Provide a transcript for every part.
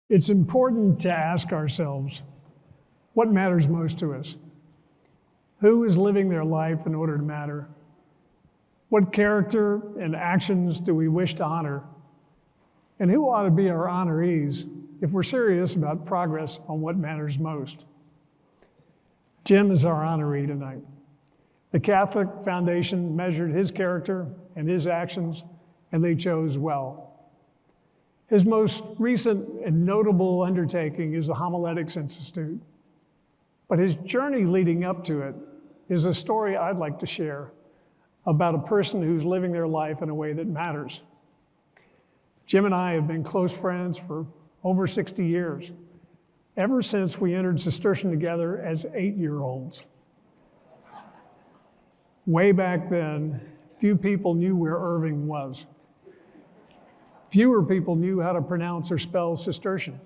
It's important to ask ourselves, what matters most to us? Who is living their life in order to matter? What character and actions do we wish to honor? And who ought to be our honorees if we're serious about progress on what matters most? Jim is our honoree tonight. The Catholic Foundation measured his character and his actions, and they chose well. His most recent and notable undertaking is the Homiletics Institute. But his journey leading up to it is a story I'd like to share about a person who's living their life in a way that matters. Jim and I have been close friends for over 60 years, ever since we entered Cistercian together as 8-year-olds. Way back then, few people knew where Irving was. Fewer people knew how to pronounce or spell Cistercian.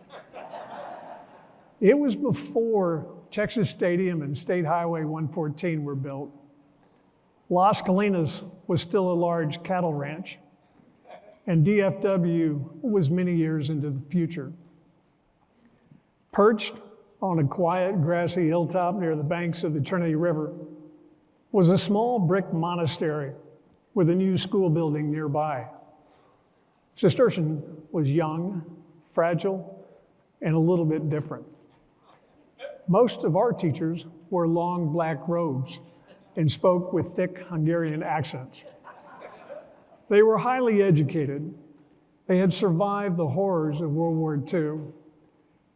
It was before Texas Stadium and State Highway 114 were built. Las Colinas was still a large cattle ranch, and DFW was many years into the future. Perched on a quiet, grassy hilltop near the banks of the Trinity River was a small brick monastery with a new school building nearby. Cistercian was young, fragile, and a little bit different. Most of our teachers wore long black robes and spoke with thick Hungarian accents. They were highly educated. They had survived the horrors of World War II,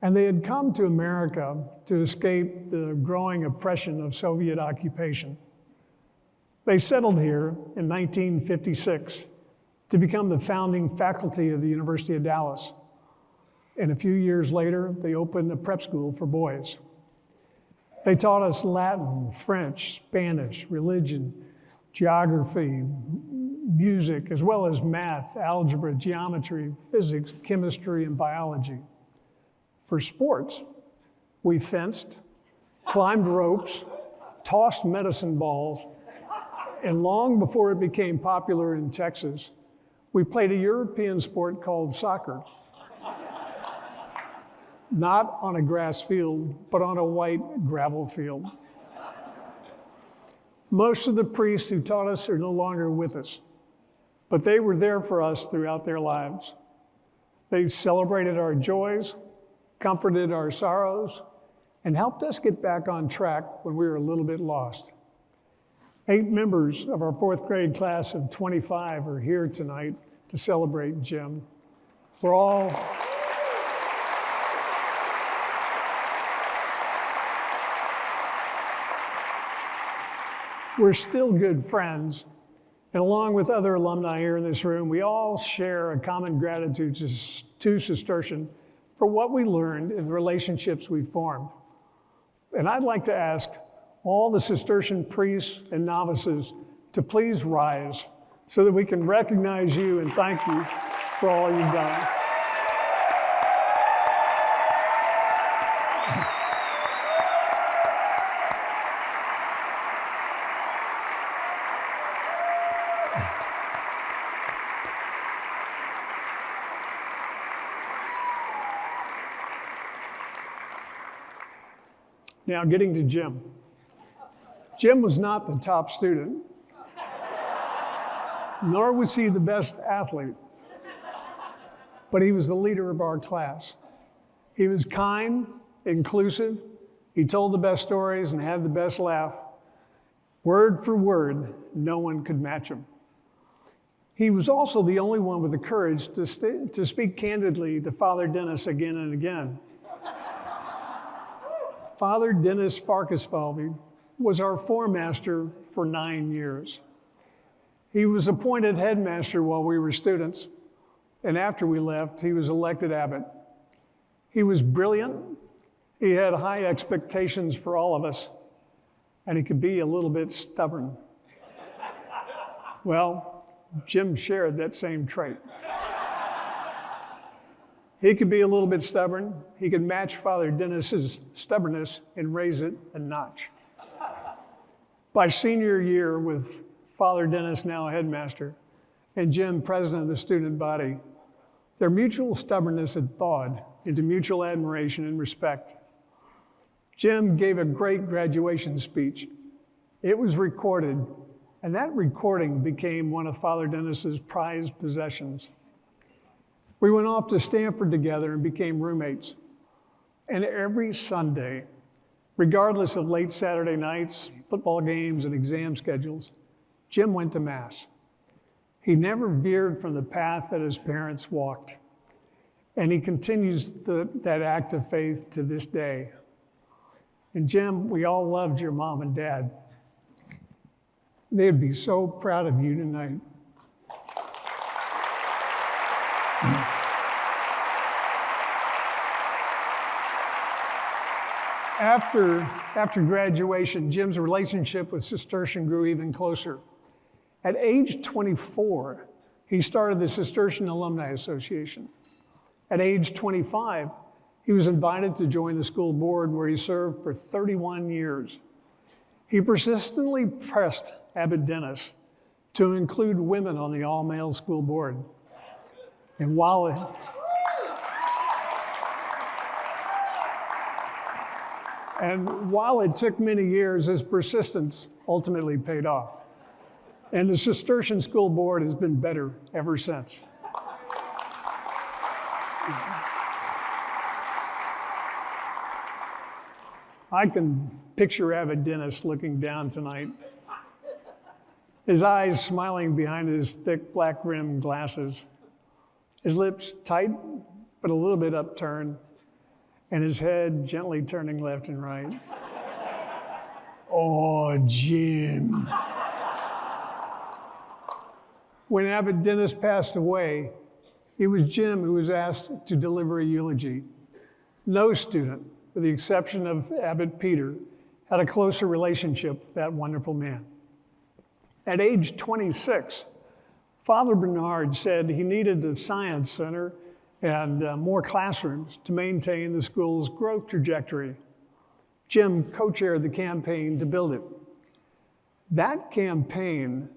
and they had come to America to escape the growing oppression of Soviet occupation. They settled here in 1956 to become the founding faculty of the University of Dallas. And a few years later, they opened a prep school for boys. They taught us Latin, French, Spanish, religion, geography, music, as well as math, algebra, geometry, physics, chemistry, and biology. For sports, we fenced, climbed ropes, tossed medicine balls, and long before it became popular in Texas, we played a European sport called soccer. Not on a grass field, but on a white gravel field. Most of the priests who taught us are no longer with us, but they were there for us throughout their lives. They celebrated our joys, comforted our sorrows, and helped us get back on track when we were a little bit lost. 8 members of our 4th grade class of 25 are here tonight to celebrate Jim. We're still good friends, and along with other alumni here in this room, we all share a common gratitude to Cistercian for what we learned in the relationships we formed. And I'd like to ask all the Cistercian priests and novices to please rise so that we can recognize you and thank you for all you've done. Now, getting to Jim. Jim was not the top student, nor was he the best athlete, but he was the leader of our class. He was kind, inclusive, he told the best stories and had the best laugh. Word for word, no one could match him. He was also the only one with the courage to speak candidly to Father Dennis again and again. Father Dennis Farkasvalby was our form master for 9 years. He was appointed headmaster while we were students, and after we left, he was elected abbot. He was brilliant, he had high expectations for all of us, and he could be a little bit stubborn. Well, Jim shared that same trait. He could be a little bit stubborn. He could match Father Dennis's stubbornness and raise it a notch. By senior year, with Father Dennis now headmaster and Jim president of the student body, Their mutual stubbornness had thawed into mutual admiration and respect. Jim gave a great graduation speech. It was recorded, and that recording became one of Father Dennis's prized possessions. We went off to Stanford together and became roommates. And every Sunday, regardless of late Saturday nights, football games, and exam schedules, Jim went to Mass. He never veered from the path that his parents walked. And he continues that act of faith to this day. And Jim, we all loved your mom and dad. They'd be so proud of you tonight. After graduation, Jim's relationship with Cistercian grew even closer. At age 24, he started the Cistercian Alumni Association. At age 25, he was invited to join the school board where he served for 31 years. He persistently pressed Abbot Dennis to include women on the all-male school board. And while it took many years, his persistence ultimately paid off. And the Cistercian School Board has been better ever since. I can picture Abbot Dennis looking down tonight, his eyes smiling behind his thick black-rimmed glasses, his lips tight but a little bit upturned, and his head gently turning left and right. Oh, Jim. When Abbot Dennis passed away, it was Jim who was asked to deliver a eulogy. No student, with the exception of Abbot Peter, had a closer relationship with that wonderful man. At age 26, Father Bernard said he needed a science center and more classrooms to maintain the school's growth trajectory. Jim co-chaired the campaign to build it. That campaign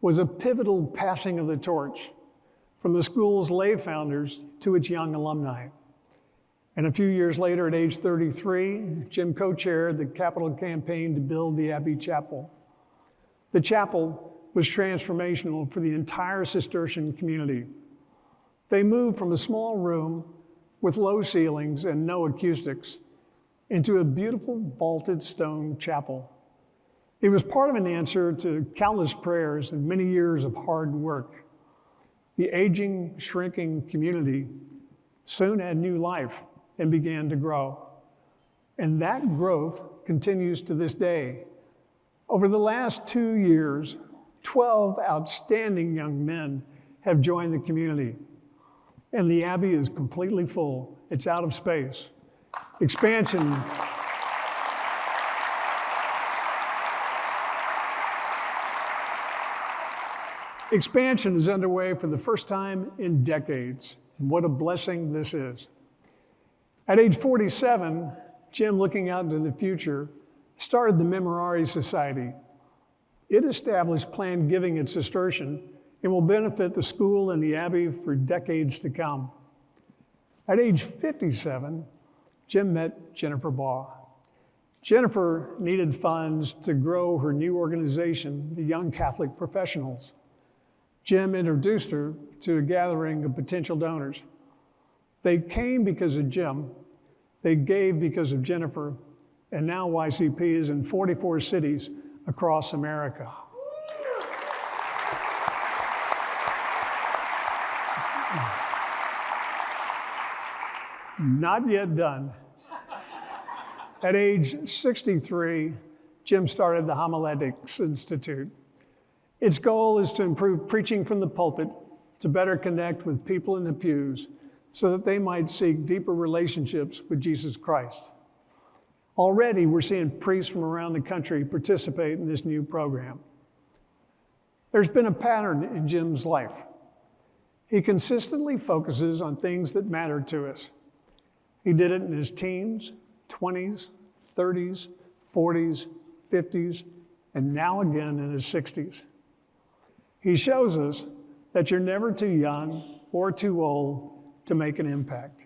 was a pivotal passing of the torch from the school's lay founders to its young alumni. And a few years later, at age 33, Jim co-chaired the capital campaign to build the Abbey Chapel. The chapel was transformational for the entire Cistercian community. They moved from a small room with low ceilings and no acoustics into a beautiful vaulted stone chapel. It was part of an answer to countless prayers and many years of hard work. The aging, shrinking community soon had new life and began to grow. And that growth continues to this day. Over the last 2 years, 12 outstanding young men have joined the community. And the Abbey is completely full. It's out of space. Expansion is underway for the first time in decades. And what a blessing this is. At age 47, Jim, looking out into the future, started the Memorare Society. It established planned giving at Cistercian and will benefit the school and the Abbey for decades to come. At age 57, Jim met Jennifer Baugh. Jennifer needed funds to grow her new organization, the Young Catholic Professionals. Jim introduced her to a gathering of potential donors. They came because of Jim, they gave because of Jennifer, and now YCP is in 44 cities across America. Not yet done. At age 63, Jim started the Homiletics Institute. Its goal is to improve preaching from the pulpit to better connect with people in the pews so that they might seek deeper relationships with Jesus Christ. Already, we're seeing priests from around the country participate in this new program. There's been a pattern in Jim's life. He consistently focuses on things that matter to us. He did it in his teens, 20s, 30s, 40s, 50s, and now again in his 60s. He shows us that you're never too young or too old to make an impact.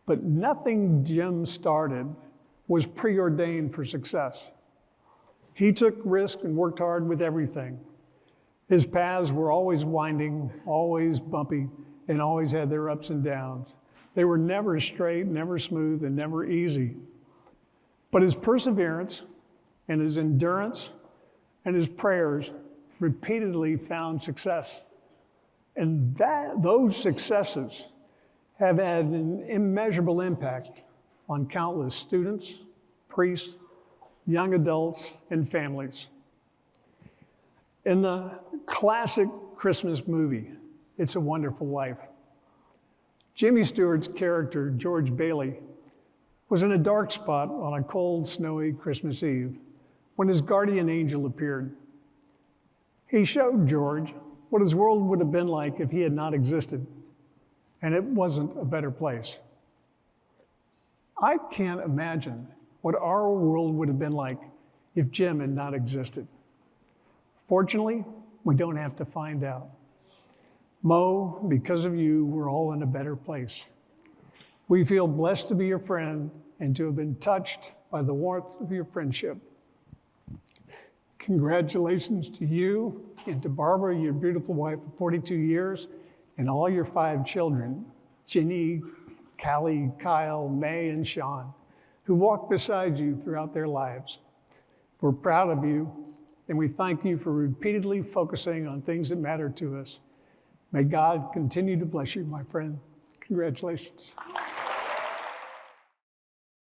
But nothing Jim started was preordained for success. He took risks and worked hard with everything. His paths were always winding, always bumpy, and always had their ups and downs. They were never straight, never smooth, and never easy. But his perseverance and his endurance and his prayers repeatedly found success. And those successes have had an immeasurable impact on countless students, priests, young adults, and families. In the classic Christmas movie, It's a Wonderful Life, Jimmy Stewart's character, George Bailey, was in a dark spot on a cold, snowy Christmas Eve when his guardian angel appeared. He showed George what his world would have been like if he had not existed, and it wasn't a better place. I can't imagine what our world would have been like if Jim had not existed. Fortunately, we don't have to find out. Mo, because of you, we're all in a better place. We feel blessed to be your friend and to have been touched by the warmth of your friendship. Congratulations to you and to Barbara, your beautiful wife of 42 years, and all your 5 children, Ginny, Callie, Kyle, May, and Sean, who walked beside you throughout their lives. We're proud of you, and we thank you for repeatedly focusing on things that matter to us. May God continue to bless you, my friend. Congratulations.